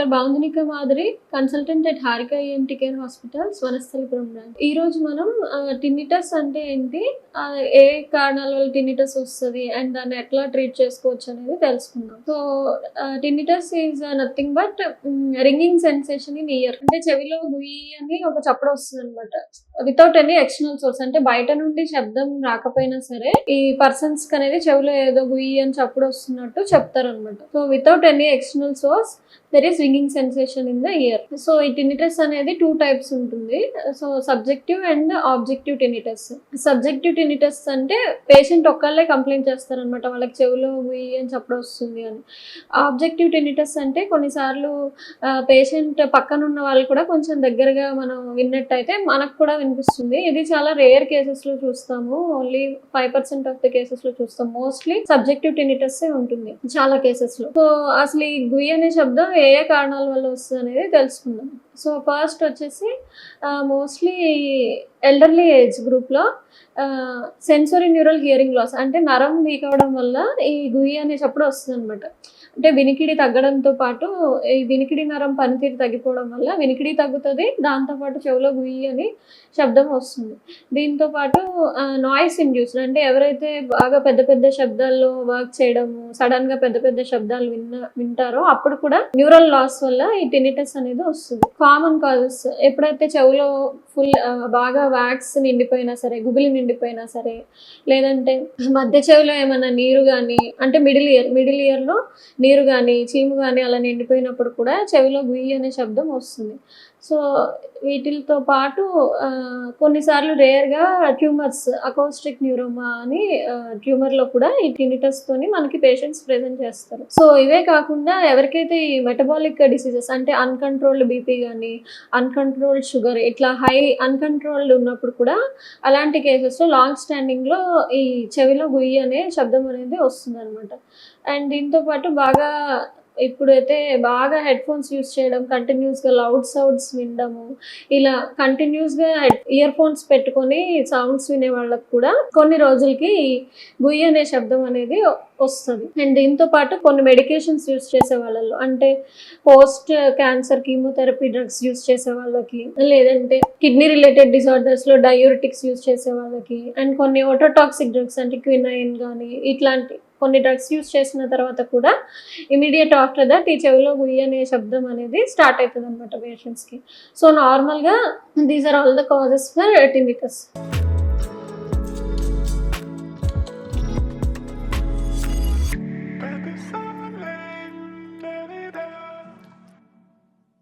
Doctor Bandhanika Madhuri, consultant at Harika ENT care hospitals, Vanasthalipuram branch. ఈ రోజు మనం టిన్నిటస్ అంటే ఏంటి, ఏ కారణాల వల్ల టిన్నిటస్ వస్తుంది అండ్ దాన్ని ఎట్లా ట్రీట్ చేసుకోవచ్చు అనేది తెలుసుకుందాం. So tinnitus is nothing but ringing sensation in year. అంటే చెవిలో గుయి అని ఒక చప్పుడు వస్తుంది అనమాట, వితౌట్ ఎనీ ఎక్స్టర్నల్ సోర్స్. అంటే బయట నుండి శబ్దం రాకపోయినా సరే ఈ పర్సన్స్ కి అనేది చెవిలో ఏదో గుయి అని చప్పుడు వస్తున్నట్టు చెప్తారు అనమాట. So without any external source there is ringing sensation in the year. So ఈ టిన్నిటస్ అనేది 2 టైప్స్ ఉంటుంది. So subjective and objective tinnitus. Subjective tinnitus అంటే పేషెంట్ ఒక్కళ్ళే కంప్లైంట్ చేస్తారనమాట, వాళ్ళకి చెవిలో గుయి అని చప్పుడు వస్తుంది అని. ఆబ్జెక్టివ్ టిన్నిటస్ అంటే కొన్నిసార్లు పేషెంట్ పక్కన ఉన్న వాళ్ళు కూడా కొంచెం దగ్గరగా మనం విన్నట్టయితే మనకు కూడా వినిపిస్తుంది. ఇది చాలా రేర్ కేసెస్ లో చూస్తాము, ఓన్లీ 5% ఆఫ్ ద కేసెస్ లో చూస్తాం. మోస్ట్లీ సబ్జెక్టివ్ టిన్నిటస్ ఉంటుంది చాలా కేసెస్ లో. సో అసలు ఈ గుయి అనే శబ్దం ఏ ఏ కారణాల వల్ల వస్తుంది అనేది తెలుసుకుందాం. సో ఫస్ట్ వచ్చేసి మోస్ట్లీ ఎల్డర్లీ ఏజ్ గ్రూప్లో సెన్సరీ న్యూరల్ హియరింగ్ లాస్, అంటే నరం వీక్ అవ్వడం వల్ల ఈ గుయి అనే చప్పుడు వస్తుంది అనమాట. అంటే వినికిడి తగ్గడంతో పాటు ఈ వినికిడి నరం పనితీరు తగ్గిపోవడం వల్ల వినికిడి తగ్గుతుంది, దాంతోపాటు చెవిలో గుయి అని శబ్దం వస్తుంది. దీంతో పాటు నాయిస్ ఇండ్యూస్డ్, అంటే ఎవరైతే బాగా పెద్ద పెద్ద శబ్దాల్లో వర్క్ చేయడము, సడన్ గా పెద్ద పెద్ద శబ్దాలు వింటారో అప్పుడు కూడా న్యూరల్ లాస్ వల్ల ఈ టిన్నిటస్ అనేది వస్తుంది. కామన్ కాజెస్, ఎప్పుడైతే చెవిలో ఫుల్ బాగా వ్యాక్స్ నిండిపోయినా సరే, గుబిలి నిండిపోయినా సరే, లేదంటే మధ్య చెవిలో ఏమైనా నీరు కానీ, అంటే మిడిల్ ఇయర్ లో నీరు కానీ చీము కానీ అలా నిండిపోయినప్పుడు కూడా చెవిలో గుయి అనే శబ్దం వస్తుంది. సో వీటితో పాటు కొన్నిసార్లు రేర్గా ట్యూమర్స్, అకౌస్టిక్ న్యూరోమా అని ట్యూమర్లో కూడా ఈ టిన్నిటస్ తోని మనకి పేషెంట్స్ ప్రెజెంట్ చేస్తారు. సో ఇవే కాకుండా ఎవరికైతే ఈ మెటబాలిక్ డిసీజెస్, అంటే అన్కంట్రోల్డ్ బీపీ కానీ అన్కంట్రోల్డ్ షుగర్, ఇట్లా హై అన్కంట్రోల్డ్ ఉన్నప్పుడు కూడా అలాంటి కేసెస్లో లాంగ్ స్టాండింగ్లో ఈ చెవిలో గుయ్యి అనే శబ్దం అనేది వస్తుంది అనమాట. అండ్ దీంతో పాటు బాగా ఇప్పుడైతే బాగా హెడ్ ఫోన్స్ యూస్ చేయడం, కంటిన్యూస్గా లౌడ్ సౌండ్స్ వినడము, ఇలా కంటిన్యూస్గా ఇయర్ ఫోన్స్ పెట్టుకొని సౌండ్స్ వినే వాళ్ళకు కూడా కొన్ని రోజులకి గుయ్యి అనే శబ్దం అనేది వస్తుంది. అండ్ దీంతో పాటు కొన్ని మెడికేషన్స్ యూస్ చేసే వాళ్ళలో, అంటే post cancer chemotherapy drugs use చేసే వాళ్ళకి, లేదంటే కిడ్నీ రిలేటెడ్ డిసార్డర్స్లో డయూరిటిక్స్ యూస్ చేసే వాళ్ళకి, అండ్ కొన్ని ఓటోటాక్సిక్ డ్రగ్స్ అంటే క్వినైన్ కానీ ఇట్లాంటి కొన్ని డ్రగ్స్ యూస్ చేసిన తర్వాత కూడా ఇమీడియట్ ఆఫ్టర్ దట్ ఈ చెవిలో గుయ్యి అనే శబ్దం అనేది స్టార్ట్ అవుతుంది అనమాట పేషెంట్స్కి. సో నార్మల్గా these are all the causes for tinnitus.